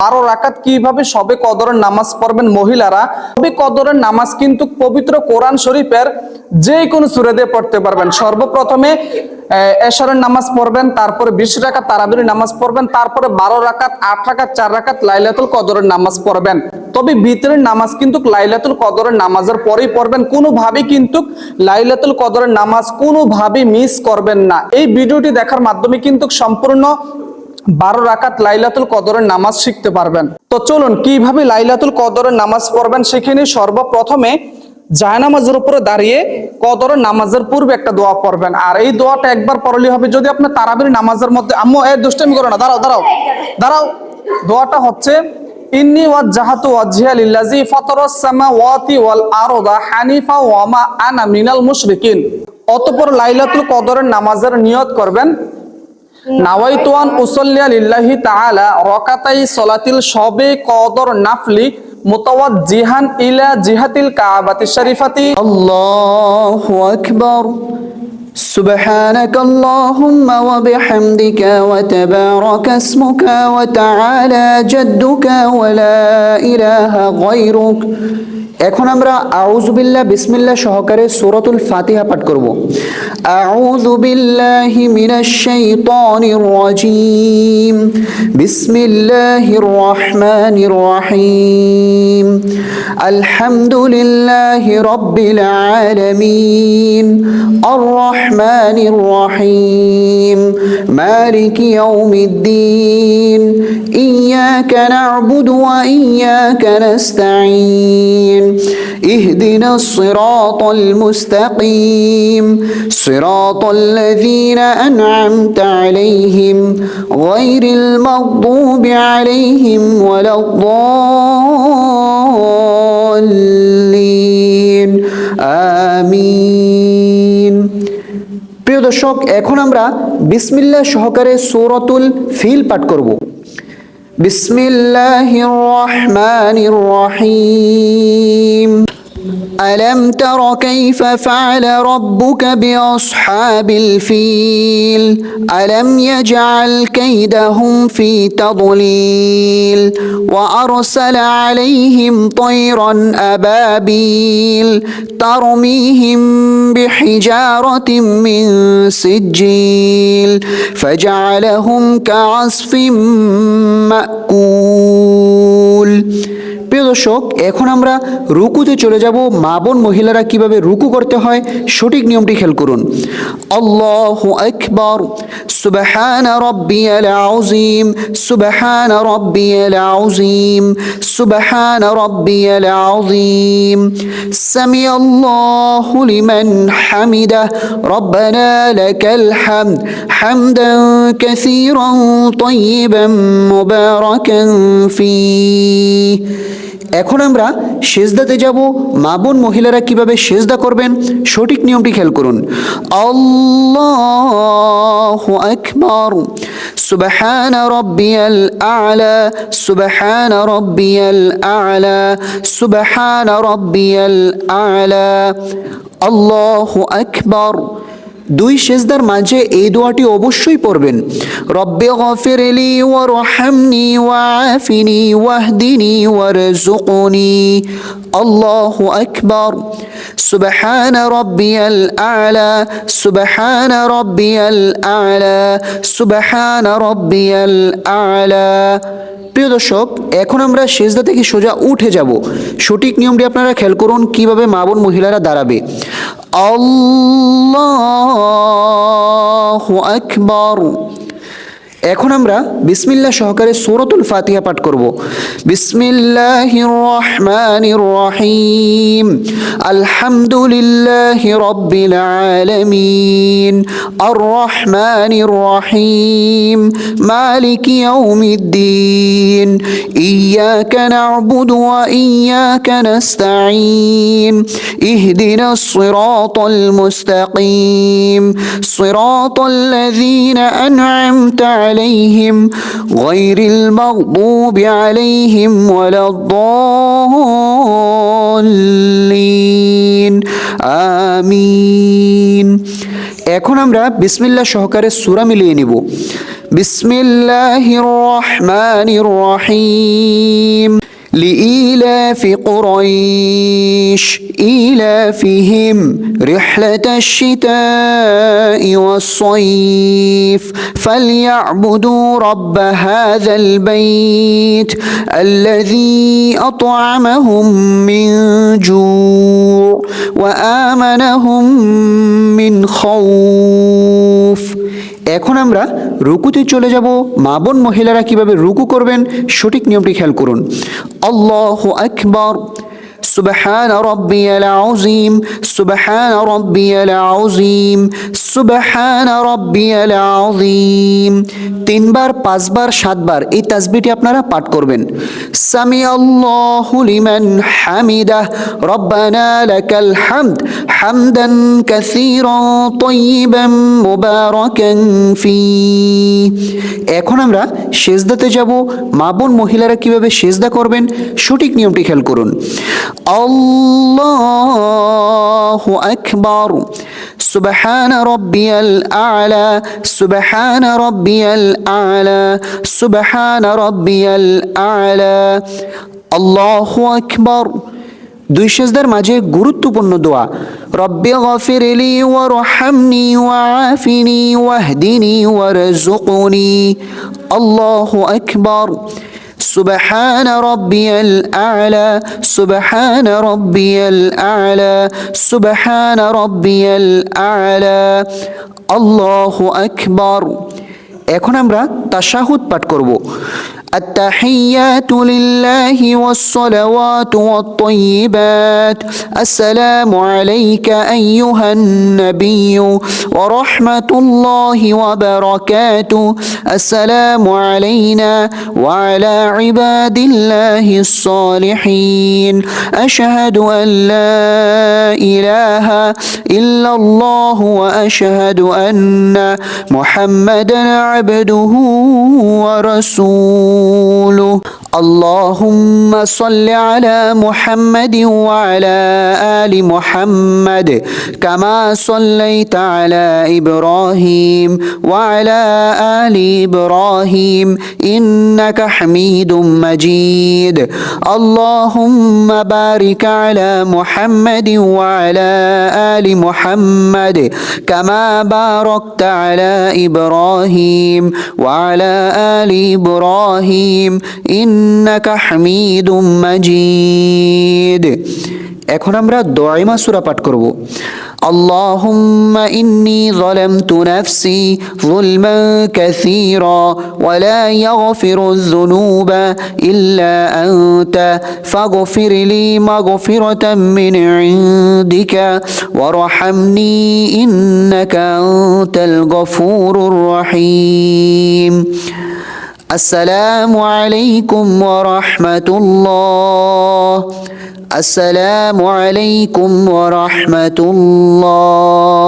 12 রাকাত কিভাবে শবে কদরের নামাজ পড়বেন মহিলারা। শবে কদরের নামাজ কিন্তু পবিত্র কোরআন শরীফের যে কোনো সূরা দিয়ে পড়তে পারবেন। সর্বপ্রথমে এশারের নামাজ পড়বেন, তারপরে 20 রাকাত তারাবির নামাজ পড়বেন, তারপরে 12 রাকাত, 8 রাকাত, 4 রাকাত লাইলাতুল কদরের নামাজ পড়বেন। তবে ভিতরের নামাজ কিন্তু লাইলাতুল কদরের নামাজের পরেই পড়বেন। কোনোভাবে কিন্তু লাইলাতুল কদরের নামাজ কোনোভাবে মিস করবেন না। এই ভিডিওটি দেখার মাধ্যমে কিন্তু সম্পূর্ণ 12 রাকাত লাইলাতুল কদরের নামাজ শিখতে পারবেন। তো চলুন কিভাবে লাইলাতুল কদরের নামাজ পড়বেন সেখানে সর্বপ্রথমে জায়নামাজের উপরে দাঁড়িয়ে কদরের নামাজের পূর্বে একটা দোয়া পড়বেন। আর এই দোয়াটা একবার পড়লেই হবে। যদি আপনি তারাবির নামাজের মধ্যে, আম্মু এই দুষ্টামি করো না, দাঁড়াও দাঁড়াও দাঁড়াও। দোয়াটা হচ্ছে ইন্নী ওয়াজ্জাহাতু ওয়াজহিয়া লিল্লাযী ফাতারাস সামাওয়াতি ওয়াল আরদা হানিফা ওয়া মা আনা মিনাল মুশরিকিন। অতঃপর লাইলাতুল কদরের নামাজের নিয়ত করবেন। নাওয়াইতু আন উসাল্লিয়া লিল্লাহি তাআলা রাকাতাই সলাতিল শবে কদর নাফলি মুতাওয়াজ্জিহান ইলা জিহাতিল কাবাতি শরীফাতি। আল্লাহু আকবার। سبحانك اللهم وبحمدك وتبارك اسمك وتعالى جدك ولا إله غيرك। এখন আমরা আউযু বিল্লাহ বিসমিল্লাহ সহকারে সূরাতুল ফাতিহা পাঠ করব। আউযু বিল্লাহি মিনাশ শাইতানির রাজীম। বিসমিল্লাহির রহমানির রহিম। আলহামদুলিল্লাহি রাব্বিল আলামিন। আর রহমানির রহিম। মালিকি ইয়াউমিদ্দিন। ইয়্যাকা না'বুদু ওয়া ইয়্যাকা নাস্তাঈন। اهدنا الصراط المستقيم صراط الذين أنعمت عليهم غير المغضوب عليهم ولا الضالين آمين। প্রিয় দর্শক, এখন আমরা বিসমিল্লাহ সহকারে সূরাতুল ফিল পাঠ করব। বিসমিল্লাহির রহমানির রহিম। ألم تر كيف فعل ربك بأصحاب الفيل ألم يجعل كيدهم في تضليل وأرسل عليهم طيرا أبابيل ترميهم بحجارة من سجيل فجعلهم كعصف مأكول। প্রিয় দর্শক, এখন আমরা রুকুতে চলে যাব। মা বোন মহিলারা কিভাবে রুকু করতে হয় সঠিক নিয়মটি খেয়াল করুন। আল্লাহু আকবার। সুবহানা রাব্বিয়াল আযীম। সুবহানা রাব্বিয়াল আযীম। সুবহানা রাব্বিয়াল আযীম। সামিআল্লাহু লিমান হামিদাহ। রব্বানা লাকাল হামদ হামদান কাসীরান তাইয়িবান মুবারাকান ফীহ। এখন আমরা সেজদাতে যাব। মা বোন মহিলারা কিভাবে সেজদা করবেন সঠিক নিয়মটি খেয়াল করুন। আল্লাহু আকবার। সুবহানা রাব্বিয়াল আ'লা। সুবহানা রাব্বিয়াল আ'লা। সুবহানা রাব্বিয়াল আ'লা। আল্লাহু আকবার। দুই সেজদার মাঝে এই দোয়াটি অবশ্যই পড়বেন। রব্বি গফিরলি ওয়ারহামনি ওয়াআফিনি ওয়াহদিনি ওয়ারযুকনি। আল্লাহু আকবার। সুবহানা রাব্বিয়াল আ'লা। সুবহানা রাব্বিয়াল আ'লা। সুবহানা রাব্বিয়াল আ'লা। প্রিয় দর্শক, এখন আমরা সেজদা থেকে সোজা উঠে যাব। সঠিক নিয়মটি আপনারা খেয়াল করুন কিভাবে মা বোন মহিলারা দাঁড়াবে। আল্লাহু আকবার। এখন আমরা বিসমিল্লাহ সহকারে সূরাতুল ফাতিহা পাঠ করব। বিসমিল্লাহির রহমানির রহিম। আলহামদুলিল্লাহি রাব্বিল আলামিন। আর রহমানির রহিম। মালিকি ইয়াউমিদ্দিন। ইয়্যাকা না'বুদু ওয়া ইয়্যাকা নাস্তাঈন। ইহদিনাস সিরাতাল মুস্তাকিম সিরাতাল লাযীনা আন'আমতা عليهم غير المغضوب عليهم ولا الضالين آمين। এখন আমরা বিসমিল্লাহ সহকারে সূরা মিলিয়ে নিব। বিসমিল্লাহির রহমানির রহিম। لإيلاف قريش إيلافهم رحلة الشتاء والصيف فليعبدوا رب هذا البيت الذي أطعمهم من جوع وآمنهم من خوف। এখন আমরা রুকুতে চলে যাব। মা বোন মহিলারা কিভাবে রুকু করবেন সঠিক নিয়মটি খেয়াল করুন। আল্লাহু আকবার, সুবহান রাব্বিয়াল আযীম, সুবহান রাব্বিয়াল আযীম, সুবহান রাব্বিয়াল আযীম। 3 বার, 5 বার, 7 বার এই তাসবিহটি আপনারা পাঠ করবেন। সামি আল্লাহু লিমান হামিদাহ, রব্বানা লাকাল হামদ, হামদান কাসীরান তাইয়িবান মুবারাকান ফি। এখন আমরা সিজদাতে যাব। মা বোন মহিলারা কিভাবে সিজদা করবেন সঠিক নিয়মটি খেয়াল করুন। আল্লাহু আকবার, সুবহান রাব্বিয়াল আ'লা, সুবহান রাব্বিয়াল আ'লা, সুবহান রাব্বিয়াল আ'লা। আল্লাহু আকবার। 2 সিজদার মাঝে গুরুত্বপূর্ণ দোয়া, রব্বি গফিরলি ওয়ারহামনি ওয়াআফিনি ওয়াহদিনি ওয়ারযুকনি। আল্লাহু আকবার। سبحان ربي الأعلى، سبحان ربي الأعلى، سبحان ربي الأعلى। الله أكبر। এখন আমরা তাশাহুদ পাঠ করব। التحيات لله والصلوات والطيبات السلام عليك أيها النبي ورحمة الله وبركاته السلام علينا وعلى عباد الله الصالحين أشهد أن لا إله إلا الله وأشهد أن محمدا عبده ورسوله اللهم صل على محمد وعلى آل محمد كما صليت على إبراهيم وعلى آل إبراهيم إنك حميد مجيد اللهم بارك على محمد وعلى آل محمد كما باركت على إبراهيم وعلى آل إبراهيم إنك حميد مجيد। এখন আমরা দোয়াইমা সূরা পাঠ করব। اللهم إني ظلمت نفسي ظلما كثيرا ولا يغفر الذنوب إلا أنت فاغفر لي مغفرة من عندك وارحمني إنك أنت الغفور الرحيم السلام عليكم ورحمة الله السلام عليكم ورحمة الله।